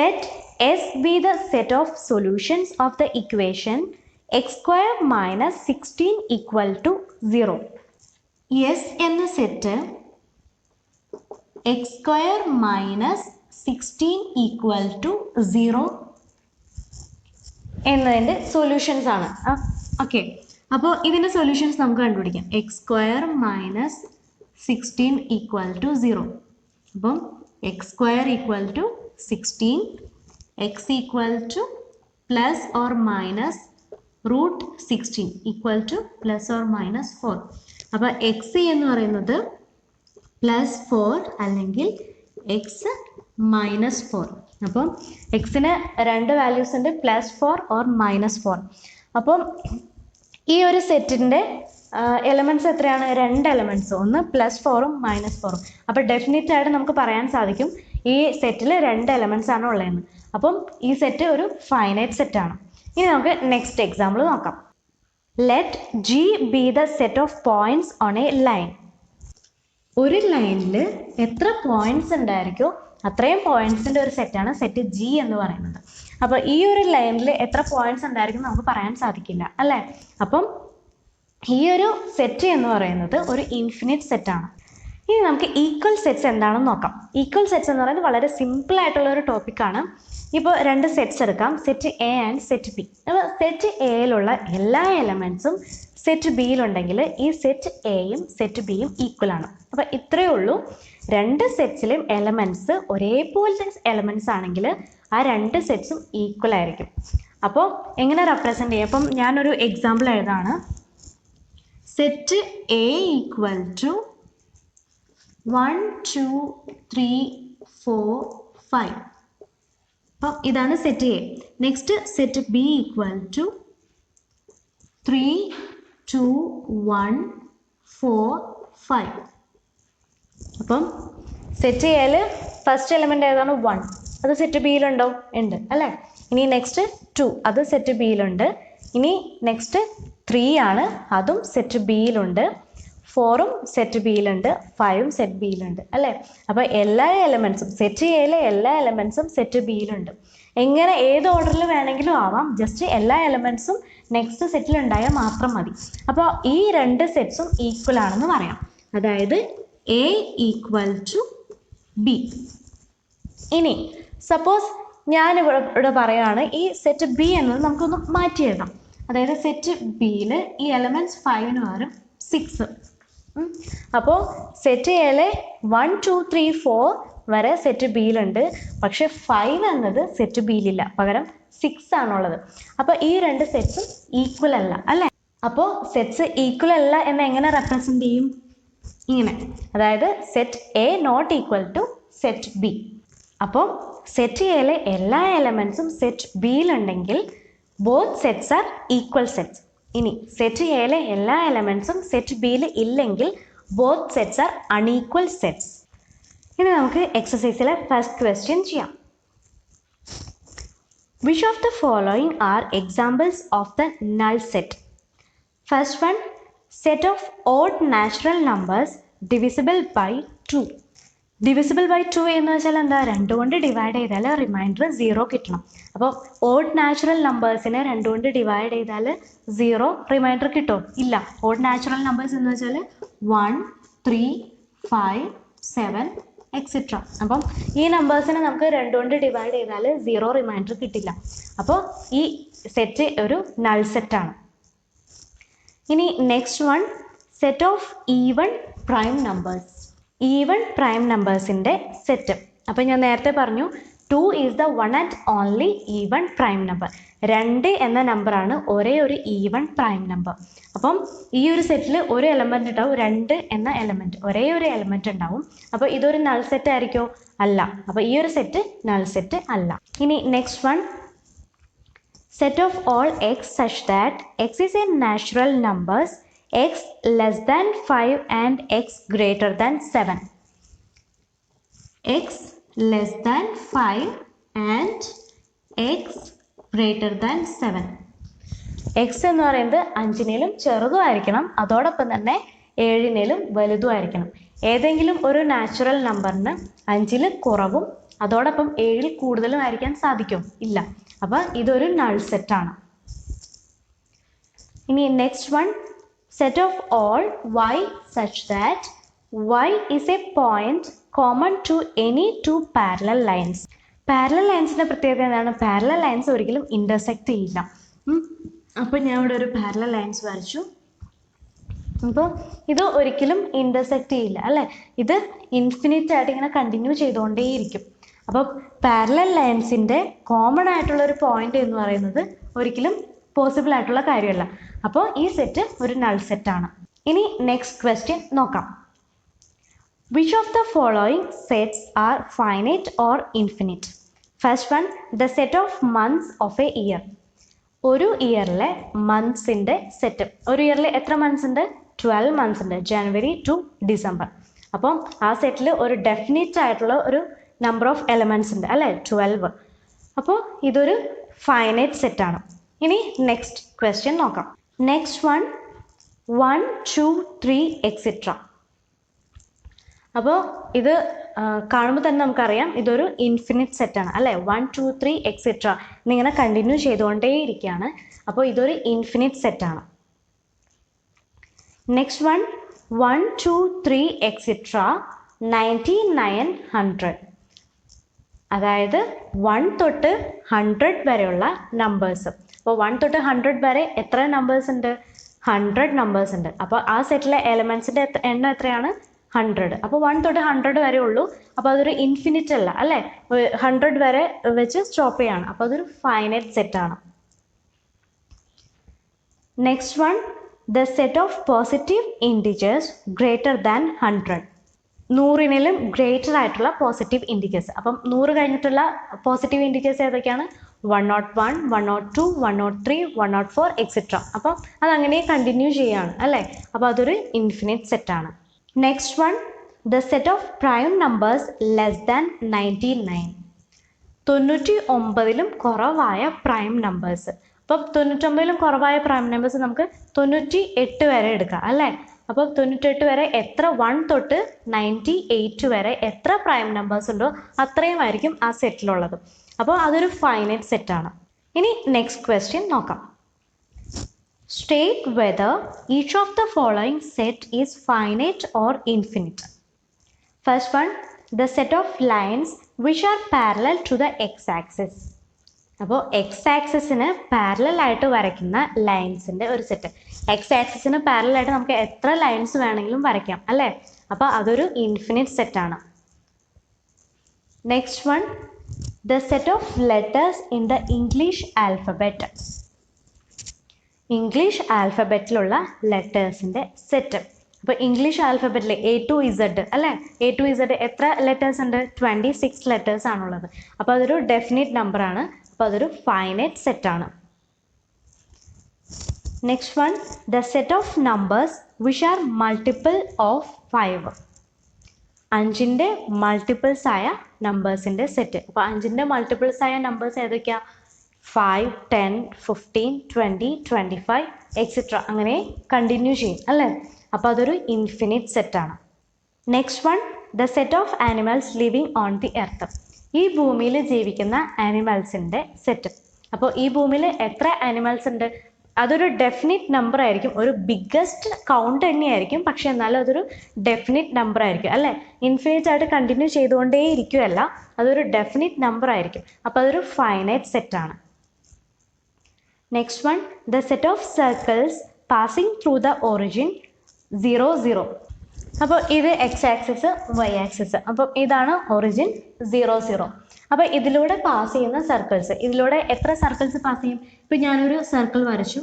Let S be the set of solutions of the equation x square minus 16 equal to 0. S എന്ന set x square minus 16 equal to 0 എന്നതിൻ്റെ സൊല്യൂഷൻസ് ആണ്. ഓക്കെ, അപ്പോൾ ഇതിൻ്റെ സൊല്യൂഷൻസ് നമുക്ക് കണ്ടുപിടിക്കാം. x square minus 16 equal to 0. അപ്പം x square equal to 16, x equal to plus or minus root 16 equal to plus or minus 4. അപ്പോൾ x എന്ന് പറയുന്നത് പ്ലസ് 4 അല്ലെങ്കിൽ x മൈനസ് 4. അപ്പം എക്സിന് 2 വാല്യൂസ് ഉണ്ട്, പ്ലസ് 4 ഓർ മൈനസ് 4. അപ്പം ഈ ഒരു സെറ്റിൻ്റെ എലമെൻറ്റ്സ് എത്രയാണ്? 2 എലമെൻറ്റ്സ്, ഒന്ന് പ്ലസ് 4ഉം മൈനസ് 4ഉം. അപ്പോൾ ഡെഫിനറ്റ് ആയിട്ട് നമുക്ക് പറയാൻ സാധിക്കും ഈ സെറ്റിൽ 2 എലമെൻറ്റ്സ് ആണ് ഉള്ളതെന്ന്. അപ്പം ഈ സെറ്റ് ഒരു ഫൈനൈറ്റ് സെറ്റാണ്. ഇനി നമുക്ക് നെക്സ്റ്റ് എക്സാമ്പിൾ നോക്കാം. Let G be the set of points on a line. ഒരു ലൈനിൽ എത്ര പോയിന്റ്സ് ഉണ്ടായിരിക്കുമോ അത്രയും പോയിന്റ്സിൻ്റെ ഒരു സെറ്റാണ് സെറ്റ് G എന്ന് പറയുന്നത്. അപ്പോൾ ഈ ഒരു ലൈനിൽ എത്ര പോയിന്റ്സ് ഉണ്ടായിരിക്കും നമുക്ക് പറയാൻ സാധിക്കില്ല അല്ലേ. അപ്പം ഈ ഒരു സെറ്റ് എന്ന് പറയുന്നത് ഒരു ഇൻഫിനിറ്റ് സെറ്റാണ്. ഇനി നമുക്ക് ഈക്വൽ സെറ്റ്സ് എന്താണെന്ന് നോക്കാം. ഈക്വൽ സെറ്റ്സ് എന്ന് പറയുന്നത് വളരെ സിമ്പിൾ ആയിട്ടുള്ള ഒരു ടോപ്പിക്കാണ്. ഇപ്പോൾ 2 സെറ്റ്സ് എടുക്കാം, set A and set B. അപ്പോൾ സെറ്റ് എയിലുള്ള എല്ലാ എലമെൻറ്റ്സും സെറ്റ് ബിയിലുണ്ടെങ്കിൽ ഈ സെറ്റ് എയും സെറ്റ് ബിയും ഈക്വൽ ആണ്. അപ്പോൾ ഇത്രയേ ഉള്ളൂ. 2 സെറ്റ്സിലെയും എലമെൻറ്റ്സ് ഒരേപോലത്തെ എലമെൻറ്റ്സ് ആണെങ്കിൽ ആ 2 സെറ്റ്സും ഈക്വൽ ആയിരിക്കും. അപ്പോൾ എങ്ങനെ റെപ്രസെൻ്റ് ചെയ്യും? അപ്പം ഞാനൊരു എക്സാമ്പിൾ എഴുതാണ്. Set A equal to 1 2 3 4 5. അപ്പം ഇതാണ് set A. Next set B equal to 3 2 1 4 5. അപ്പം സെറ്റ് എയിൽ ഫസ്റ്റ് എലമെൻ്റ് ഏതാണ്? 1. അത് സെറ്റ് ബിയിലുണ്ടോ? ഉണ്ട് അല്ലേ. ഇനി നെക്സ്റ്റ് 2, അത് സെറ്റ് ബിയിലുണ്ട്. ഇനി നെക്സ്റ്റ് 3 ആണ്, അതും സെറ്റ് ബിയിലുണ്ട്. 4ഉം സെറ്റ് ബിയിലുണ്ട്, 5ഉം സെറ്റ് ബിയിലുണ്ട് അല്ലേ. അപ്പോൾ എല്ലാ എലമെൻറ്റ്സും സെറ്റ് എയിലെ എല്ലാ എലമെൻറ്റ്സും സെറ്റ് ബിയിലുണ്ട്. എങ്ങനെ ഏത് ഓർഡറിൽ വേണമെങ്കിലും ആവാം, ജസ്റ്റ് എല്ലാ എലമെൻറ്റ്സും നെക്സ്റ്റ് സെറ്റിൽ ഉണ്ടായാൽ മാത്രം മതി. അപ്പോൾ ഈ 2 സെറ്റ്സും ഈക്വൽ ആണെന്ന് പറയാം. അതായത് എ ഈക്വൽ ടു ബി. ഇനി സപ്പോസ് ഞാൻ ഇവിടെ പറയുകയാണ് ഈ സെറ്റ് ബി എന്നത് നമുക്കൊന്ന് മാറ്റി എഴുതാം. അതായത് സെറ്റ് ബിയിൽ ഈ എലമെൻറ്റ്സ് 5ന് പകരം 6. അപ്പോൾ സെറ്റ് എയിലെ 1 2 3 4 വരെ സെറ്റ് ബിയിലുണ്ട്, പക്ഷെ 5 എന്നത് സെറ്റ് ബിയിലില്ല, പകരം 6 ആണുള്ളത്. അപ്പോൾ ഈ 2 സെറ്റ്സും ഈക്വൽ അല്ല അല്ലേ. അപ്പോൾ സെറ്റ്സ് ഈക്വൽ അല്ല എന്ന് എങ്ങനെ റെപ്രസെൻ്റ് ചെയ്യും? ഇങ്ങനെ, അതായത് set A not equal to set B. അപ്പോൾ സെറ്റ് എയിലെ എല്ലാ എലമെൻറ്റ്സും സെറ്റ് ബിയിലുണ്ടെങ്കിൽ both sets are equal sets. ഇനി സെറ്റ് എയിലെ എല്ലാ എലമെൻറ്റ്സും സെറ്റ് ബിയിൽ ഇല്ലെങ്കിൽ both sets are unequal sets. ഇനി നമുക്ക് എക്സസൈസിലെ ഫസ്റ്റ് ക്വസ്റ്റ്യൻ ചെയ്യാം. Which of the following are examples of the null set? First one, set of odd natural numbers divisible by 2. Divisible by 2 എന്ന് വെച്ചാൽ എന്താ? 2 കൊണ്ട് ഡിവൈഡ് ചെയ്താൽ റിമൈൻഡർ 0 കിട്ടണം. അപ്പോൾ ഓഡ് നാച്ചുറൽ നമ്പേഴ്സിനെ 2 കൊണ്ട് ഡിവൈഡ് ചെയ്താൽ 0 റിമൈൻഡർ കിട്ടുമോ? ഇല്ല. ഓഡ് നാച്ചുറൽ നമ്പേഴ്സ് എന്ന് വെച്ചാൽ 1 3 5 7 എക്സെട്ര. അപ്പം ഈ നമ്പേഴ്സിനെ നമുക്ക് 2 കൊണ്ട് ഡിവൈഡ് ചെയ്താൽ 0 റിമൈൻഡർ കിട്ടില്ല. അപ്പോൾ ഈ സെറ്റ് ഒരു നൾ സെറ്റാണ്. ഇനി next one, set of even prime numbers. Even prime നമ്പേഴ്സിൻ്റെ സെറ്റ്. അപ്പോൾ ഞാൻ നേരത്തെ പറഞ്ഞു 2 is the one and only even prime number. 2 എന്ന നമ്പറാണ് ഒരേ ഒരു ഈവൺ പ്രൈം നമ്പർ. അപ്പം ഈ ഒരു സെറ്റിൽ ഒരു എലമെൻറ്റ് ഉണ്ടാവും, 2 എന്ന എലമെൻറ്റ്, ഒരേ ഒരു എലമെൻറ്റ് ഉണ്ടാവും. അപ്പോൾ ഇതൊരു നൾ സെറ്റ് ആയിരിക്കുമോ? അല്ല. അപ്പോൾ ഈ ഒരു സെറ്റ് നൾ സെറ്റ് അല്ല. ഇനി next one, set of all x such that x is a natural numbers x less than 5 and x greater than 7. X less than 5 and x greater than 7. X എന്ന് പറയുന്നത് 5-നേലും ചെറുതുമായിരിക്കണം, അതോടൊപ്പം തന്നെ 7-നേലും വലുതുമായിരിക്കണം. ഏതെങ്കിലും ഒരു natural നമ്പറിന് 5-ൽ കുറവും അതോടൊപ്പം 7-ൽ കൂടുതലും ആയിരിക്കാൻ സാധിക്കും? ഇല്ല. അപ്പം ഇതൊരു നൾ സെറ്റാണ്. ഇനി next one, set of all y such that y is a point common to any two parallel lines. Parallel ലൈൻസിൻ്റെ പ്രത്യേകത എന്താണ്? പാരലൽ ലൈൻസ് ഒരിക്കലും ഇൻ്റർസെക്റ്റ് ചെയ്യില്ല. അപ്പോൾ ഞാൻ ഇവിടെ ഒരു പാരലൽ ലൈൻസ് വരച്ചു. അപ്പോൾ ഇത് ഒരിക്കലും ഇൻ്റർസെക്റ്റ് ചെയ്യില്ല അല്ലേ? ഇത് ഇൻഫിനിറ്റ് ആയിട്ട് ഇങ്ങനെ കണ്ടിന്യൂ ചെയ്തുകൊണ്ടേയിരിക്കും. അപ്പോൾ പാരലൽ ലൈൻസിൻ്റെ കോമൺ ആയിട്ടുള്ളൊരു പോയിന്റ് എന്ന് പറയുന്നത് ഒരിക്കലും പോസിബിൾ ആയിട്ടുള്ള കാര്യമല്ല. അപ്പോൾ ഈ സെറ്റ് ഒരു നൾ സെറ്റാണ്. ഇനി നെക്സ്റ്റ് ക്വസ്റ്റ്യൻ നോക്കാം. Which of the following sets are finite or infinite? First one, the set of months of a year. ഒരു ഇയറിലെ മന്ത്സിൻ്റെ സെറ്റ്. ഒരു ഇയറിൽ എത്ര മന്ത്സ് ഉണ്ട്? 12 മന്ത്സ് ഉണ്ട്, ജനുവരി ടു ഡിസംബർ. അപ്പം ആ സെറ്റിൽ ഒരു ഡെഫിനിറ്റ് ആയിട്ടുള്ള ഒരു നമ്പർ ഓഫ് എലമെൻറ്റ്സ് ഉണ്ട് അല്ലേ, 12. അപ്പോൾ ഇതൊരു ഫൈനൈറ്റ് സെറ്റാണ്. ഇനി നെക്സ്റ്റ് ക്വസ്റ്റ്യൻ നോക്കാം. Next one, 1, 2, 3 etcetera. അപ്പോൾ ഇത് കാണുമ്പോൾ തന്നെ നമുക്കറിയാം ഇതൊരു ഇൻഫിനിറ്റ് സെറ്റാണ് അല്ലേ. 1, 2, 3 എക്സെട്ര എന്നിങ്ങനെ കണ്ടിന്യൂ ചെയ്തുകൊണ്ടേയിരിക്കുകയാണ്. അപ്പോൾ ഇതൊരു ഇൻഫിനിറ്റ് സെറ്റാണ്. Next one, 1, 2, 3 etcetera 99, 100. അതായത് 1 തൊട്ട് 100 വരെയുള്ള നമ്പേഴ്സ്. അപ്പോൾ 1 തൊട്ട് 100 വരെ എത്ര നമ്പേഴ്സ് ഉണ്ട്? 100 നമ്പേഴ്സ് ഉണ്ട്. അപ്പോൾ ആ സെറ്റിലെ എലമെൻസിൻ്റെ എണ്ണം എത്രയാണ്? 100. അപ്പോൾ 1 തൊട്ട് 100 വരെ ഉള്ളൂ. അപ്പോൾ അതൊരു ഇൻഫിനിറ്റ് അല്ല അല്ലേ, 100 വരെ വെച്ച് സ്റ്റോപ്പ് ചെയ്യാണ്. അപ്പോൾ അതൊരു ഫൈനൈറ്റ് സെറ്റാണ്. Next one, the set of positive integers greater than 100. 100-ലും ഗ്രേറ്റർ ആയിട്ടുള്ള പോസിറ്റീവ് ഇൻഡിജേഴ്സ്. അപ്പം 100 കഴിഞ്ഞിട്ടുള്ള പോസിറ്റീവ് ഇൻഡിജേഴ്സ് ഏതൊക്കെയാണ്? 101, 102, 103, 104 എക്സെട്ര. അപ്പം അതങ്ങനെ കണ്ടിന്യൂ ചെയ്യാണ് അല്ലേ. അപ്പോൾ അതൊരു ഇൻഫിനിറ്റ് സെറ്റാണ്. Next one, the set of prime numbers less than 99. 99-ലും കുറവായ പ്രൈം നമ്പേഴ്സ്. അപ്പം 99-ലും കുറവായ പ്രൈം നമ്പേഴ്സ് നമുക്ക് 98 വരെ എടുക്കാം അല്ലേ. അപ്പോൾ 98 വരെ എത്ര 1 തൊട്ട് 98 വരെ എത്ര പ്രൈം നമ്പേഴ്സ് ഉണ്ടോ അത്രയും ആയിരിക്കും ആ സെറ്റിലുള്ളത്. അപ്പോൾ അതൊരു ഫൈനൈറ്റ് സെറ്റാണ്. ഇനി നെക്സ്റ്റ് ക്വസ്റ്റ്യൻ നോക്കാം. State whether each of the following set is finite or infinite. First one, the set of lines which are parallel to the x-axis. അപ്പോൾ x-axisന് പാരലൽ ആയിട്ട് വരയ്ക്കുന്ന ലൈൻസിൻ്റെ ഒരു സെറ്റ്. x-axisന് പാരലൽ ആയിട്ട് നമുക്ക് എത്ര ലൈൻസ് വേണമെങ്കിലും വരയ്ക്കാം അല്ലേ. അപ്പോൾ അതൊരു ഇൻഫിനിറ്റ് സെറ്റാണ്. Next one, the set of letters in the English alphabet. English ആൽഫബറ്റിലുള്ള ലെറ്റേഴ്സിൻ്റെ സെറ്റ്. അപ്പോൾ ഇംഗ്ലീഷ് ആൽഫബറ്റിൽ A to Z അല്ലേ, A to Z എത്ര ലെറ്റേഴ്സ് ഉണ്ട്? 26 ലെറ്റേഴ്സ് ആണുള്ളത്. അപ്പോൾ അതൊരു ഡെഫിനിറ്റ് നമ്പറാണ്. അപ്പോൾ അതൊരു ഫൈനൈറ്റ് സെറ്റാണ്. Next one, the set of numbers which are multiple of 5. 5-ൻ്റെ മൾട്ടിപ്പിൾസ് ആയ നമ്പേഴ്സിൻ്റെ സെറ്റ്. അപ്പോൾ 5-ൻ്റെ മൾട്ടിപ്പിൾസ് ആയ നമ്പേഴ്സ് ഏതൊക്കെയാണ്? 5, 10, 15, 20, 25 എക്സെട്ര അങ്ങനെ കണ്ടിന്യൂ ചെയ്യും അല്ലേ. അപ്പോൾ അതൊരു ഇൻഫിനിറ്റ് സെറ്റാണ്. Next one, the set of animals living on the earth. ഈ ഭൂമിയിൽ ജീവിക്കുന്ന ആനിമൽസിൻ്റെ സെറ്റ്. അപ്പോൾ ഈ ഭൂമിയിൽ എത്ര ആനിമൽസ് ഉണ്ട്? അതൊരു ഡെഫിനിറ്റ് നമ്പർ ആയിരിക്കും, ഒരു ബിഗ്ഗസ്റ്റ് കൗണ്ട് തന്നെയായിരിക്കും. പക്ഷെ എന്നാലും അതൊരു ഡെഫിനിറ്റ് നമ്പർ ആയിരിക്കും അല്ലേ. ഇൻഫിനിറ്റ് ആയിട്ട് കണ്ടിന്യൂ ചെയ്തുകൊണ്ടേ ഇരിക്കുകയല്ല, അതൊരു ഡെഫിനിറ്റ് നമ്പർ ആയിരിക്കും. അപ്പോൾ അതൊരു ഫൈനൈറ്റ് സെറ്റാണ്. Next one, the set of circles passing through the origin 0, 0. അപ്പോൾ ഇത് എക്സ് ആക്സിസ്, വൈ ആക്സിസ്. അപ്പം ഇതാണ് ഒറിജിൻ 0, 0. അപ്പോൾ ഇതിലൂടെ പാസ് ചെയ്യുന്ന സർക്കിൾസ്, ഇതിലൂടെ എത്ര സർക്കിൾസ് പാസ് ചെയ്യും? ഇപ്പം ഞാനൊരു സർക്കിൾ വരച്ചു,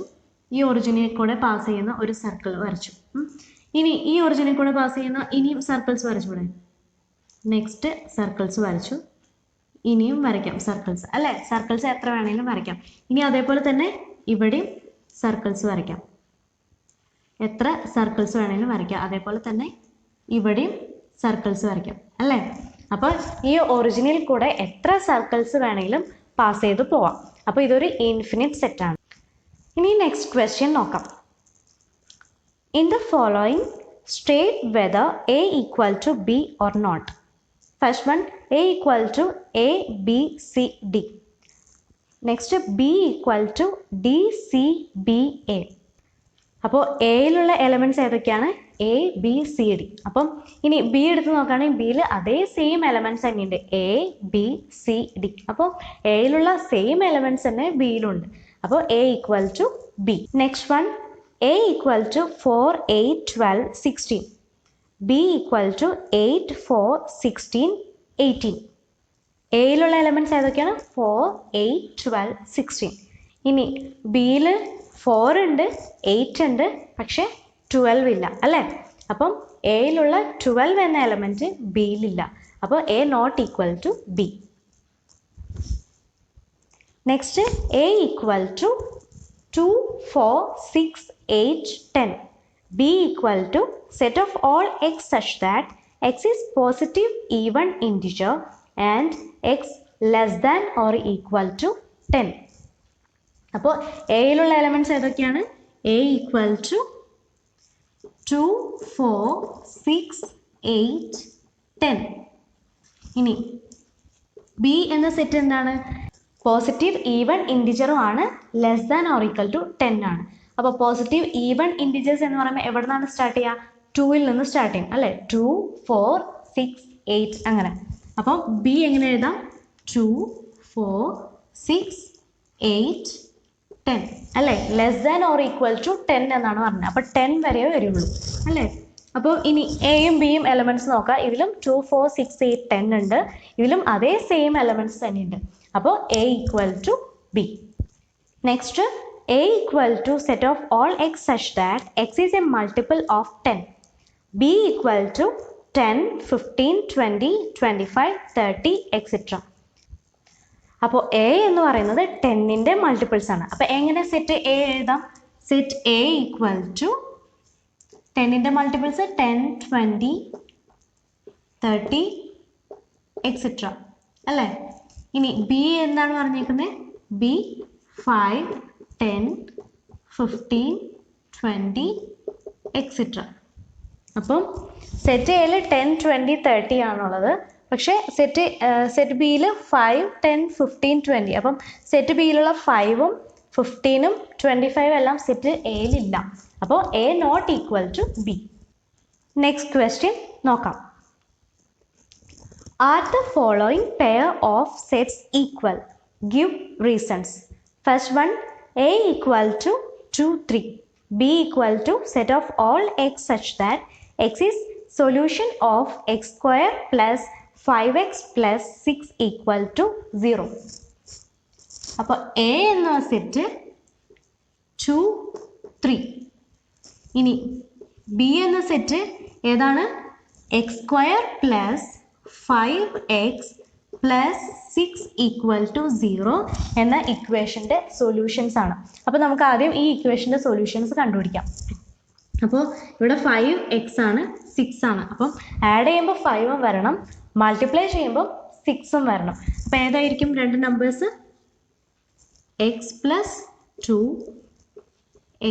ഈ ഒറിജിനിൽ കൂടെ പാസ് ചെയ്യുന്ന ഒരു സർക്കിൾ വരച്ചു. ഇനി ഈ ഒറിജിനിൽ കൂടെ പാസ് ചെയ്യുന്ന ഇനിയും സർക്കിൾസ് വരച്ചൂടെ? നെക്സ്റ്റ് സർക്കിൾസ് വരച്ചു, ഇനിയും വരയ്ക്കാം സർക്കിൾസ് അല്ലേ. സർക്കിൾസ് എത്ര വേണമെങ്കിലും വരയ്ക്കാം. ഇനി അതേപോലെ തന്നെ ഇവിടെയും സർക്കിൾസ് വരയ്ക്കാം. എത്ര സർക്കിൾസ് വേണമെങ്കിലും വരയ്ക്കാം. അതേപോലെ തന്നെ ഇവിടെയും സർക്കിൾസ് വരയ്ക്കാം അല്ലേ. അപ്പോൾ ഈ ഒറിജിനിൽ കൂടെ എത്ര സർക്കിൾസ് വേണമെങ്കിലും പാസ് ചെയ്ത് പോവാം. അപ്പോൾ ഇതൊരു ഇൻഫിനിറ്റ് സെറ്റാണ്. ഇനി നെക്സ്റ്റ് ക്വസ്റ്റ്യൻ നോക്കാം. In the following state whether A equal to B or not. First one, A equal to A, B, C, D. Next, B equal to D, C, B, A. അപ്പോൾ എയിലുള്ള elements ഏതൊക്കെയാണ്? A, B, C, D. അപ്പം ഇനി B എടുത്ത് നോക്കുകയാണെങ്കിൽ ബിയിൽ അതേ same elements തന്നെയുണ്ട്, എ, ബി, സി, ഡി. അപ്പോൾ എയിലുള്ള സെയിം എലമെൻറ്റ്സ് തന്നെ ബിയിലുണ്ട്. അപ്പോൾ A equal to B. Next one, A equal to 4, 8, 12, 16. B equal to 8, 4, 16, 18. എയിലുള്ള elements ഏതൊക്കെയാണ്? 4, 8, 12, 16. ഇനി ബിയിൽ 4 ഉണ്ട്, 8 ഉണ്ട്, പക്ഷേ 12 ഇല്ല അല്ലേ. അപ്പം എയിലുള്ള 12 എന്ന എലമെൻറ്റ് ബിയിലില്ല. അപ്പോൾ A not equal to B. Next, A equal to 2, 4, 6, 8, 10. B equal to set of all x such that x is positive even integer and x less than or equal to 10. അപ്പോൾ എയിലുള്ള elements ഏതൊക്കെയാണ്? A equal to 2, 4, 6, 8, 10. ഇനി B എന്ന set എന്താണ്? Positive even ഇൻറ്റിജറും ആണ്, less than or equal to 10 ആണ്. അപ്പോൾ പോസിറ്റീവ് ഈവൺ ഇൻറ്റിജേഴ്സ് എന്ന് പറയുമ്പോൾ എവിടെ നിന്നാണ് സ്റ്റാർട്ട് ചെയ്യുക? 2ൽ നിന്ന് സ്റ്റാർട്ട് ചെയ്യും അല്ലേ. 2, 4, 6, 8 അങ്ങനെ. അപ്പോൾ ബി എങ്ങനെ എഴുതാം? 2, 4, 6, 8, 10 അല്ലേ. Less than or equal to 10 എന്നാണ് പറഞ്ഞത്. അപ്പോൾ 10 വരെയേ വരുള്ളൂ അല്ലേ. അപ്പോൾ ഇനി എയും ബിയും എലമെൻറ്റ്സ് നോക്കാം. ഇതിലും 2, 4, 6, 8, 10 ഉണ്ട്. ഇതിലും അതേ സെയിം എലമെൻറ്റ്സ് തന്നെയുണ്ട്. അപ്പോൾ A equal to B. Next, A equal to set of all x such that x is a multiple of 10. B equal to 10, 15, 20, 25, 30, etc. അപ്പോൾ എ എന്ന് പറയുന്നത് 10ൻ്റെ മൾട്ടിപ്പിൾസ് ആണ്. അപ്പോൾ എങ്ങനെ സെറ്റ് എ എഴുതാം? സെറ്റ് എ ഈക്വൽ ടു 10ൻ്റെ multiples 10, 20, 30, etc. അല്ലേ. ഇനി ബി എന്താണ് പറഞ്ഞേക്കുന്നത്? B 5, 10, 15, 20, etc. അപ്പം സെറ്റ് എയിൽ 10, 20, 30 ആണുള്ളത്. പക്ഷേ സെറ്റ് ബിയിൽ 5, 10, 15, 20. അപ്പം സെറ്റ് ബിയിലുള്ള 5ഉം 15ഉം 25 എല്ലാം സെറ്റ് എയിലില്ല. അപ്പോൾ A not equal to B. Next question നോക്കാം. Are the following pair of sets equal? Give reasons. First one, A equal to 2, 3. B equal to set of all x such that x is solution of x square plus 5x plus 6 equal to 0. അപ്പോൾ A എന്ന set 2, 3. ഇനി B എന്ന set ഏതാണ്? x square plus 5x plus 6 equal to 0 എന്ന ഇക്വേഷൻ്റെ solutions ആണ്. അപ്പോൾ നമുക്ക് ആദ്യം ഈ ഇക്വേഷൻ്റെ സൊല്യൂഷൻസ് കണ്ടുപിടിക്കാം. അപ്പോൾ ഇവിടെ 5x ആണ്, 6 ആണ്. അപ്പം ആഡ് ചെയ്യുമ്പോൾ 5ഉം വരണം, മൾട്ടിപ്ലൈ ചെയ്യുമ്പോൾ 6ഉം വരണം. അപ്പോൾ ഏതായിരിക്കും രണ്ട് numbers? x plus 2,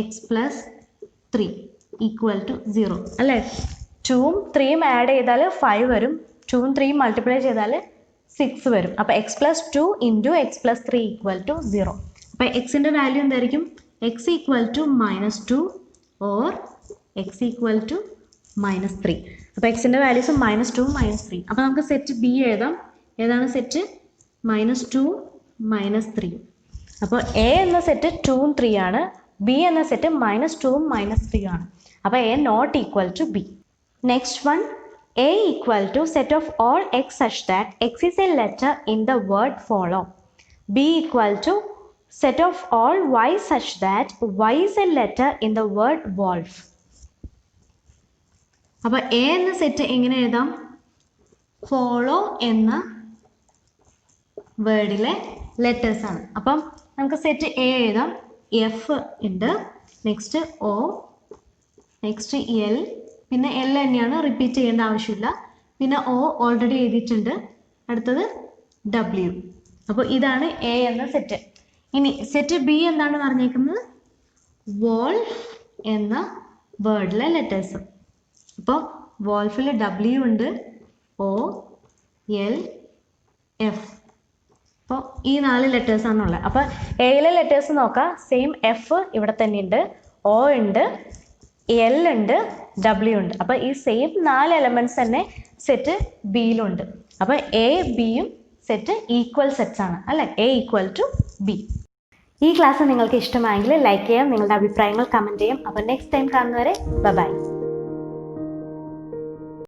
x plus 3 equal to 0 അല്ലേ. 2ഉം 3ഉം ആഡ് ചെയ്താൽ 5 വരും, 2ഉം 3ഉം മൾട്ടിപ്ലൈ ചെയ്താൽ 6 വരും. അപ്പോൾ x plus 2 into x plus 3 equal to 0. അപ്പോൾ എക്സിൻ്റെ വാല്യൂ എന്തായിരിക്കും? X equal to -2 or x equal to -3. അപ്പോൾ എക്സിൻ്റെ വാല്യൂസ് -2, -3. അപ്പോൾ നമുക്ക് സെറ്റ് ബി എഴുതാം. ഏതാണ് സെറ്റ്? -2, -3. അപ്പോൾ എ എന്ന സെറ്റ് 2ഉം 3 ആണ്, ബി എന്ന സെറ്റ് -2ഉം -3 ആണ്. അപ്പോൾ A not equal to B. Next one, A equal to set of all x such that x is a letter in the word follow. B equal to set of all y such that y is a letter in the word wolf. അപ്പോൾ A എന്ന set എങ്ങനെ എഴുതാം? Follow എന്ന വേർഡിലെ letters ആണ്. അപ്പം നമുക്ക് set A എഴുതാം. F ഉണ്ട്, നെക്സ്റ്റ് ഒ, നെക്സ്റ്റ് എൽ, പിന്നെ എൽ തന്നെയാണ്, റിപ്പീറ്റ് ചെയ്യേണ്ട ആവശ്യമില്ല. പിന്നെ ഒ ഓൾറെഡി എഴുതിയിട്ടുണ്ട്. അടുത്തത് ഡബ്ല്യു. അപ്പോൾ ഇതാണ് എ എന്ന സെറ്റ്. ഇനി സെറ്റ് ബി എന്താണ് പറഞ്ഞേക്കുന്നത്? വോൾഫ് എന്ന വേർഡിലെ ലെറ്റേഴ്സ്. അപ്പോൾ വോൾഫിൽ ഡബ്ല്യു ഉണ്ട്, ഒ, എൽ, എഫ്. അപ്പോൾ ഈ 4 ലെറ്റേഴ്സാണുള്ളത്. അപ്പോൾ എയിലെ ലെറ്റേഴ്സ് നോക്കാം. സെയിം എഫ് ഇവിടെ തന്നെ ഉണ്ട്, ഒ ഉണ്ട്, എൽ ഉണ്ട്, ഡബ്ല്യു ഉണ്ട്. അപ്പോൾ ഈ സെയിം 4 എലമെൻറ്റ്സ് തന്നെ സെറ്റ് ബിയിലുണ്ട്. അപ്പോൾ എ ബിയും സെറ്റ് ഈക്വൽ സെറ്റ്സ് ആണ് അല്ലേ? A equal to B. ഈ ക്ലാസ് നിങ്ങൾക്ക് ഇഷ്ടമായെങ്കിൽ ലൈക്ക് ചെയ്യാം, നിങ്ങളുടെ അഭിപ്രായങ്ങൾ കമൻറ്റ് ചെയ്യാം. അപ്പോൾ നെക്സ്റ്റ് ടൈം കാണുന്നവരെ ബൈ.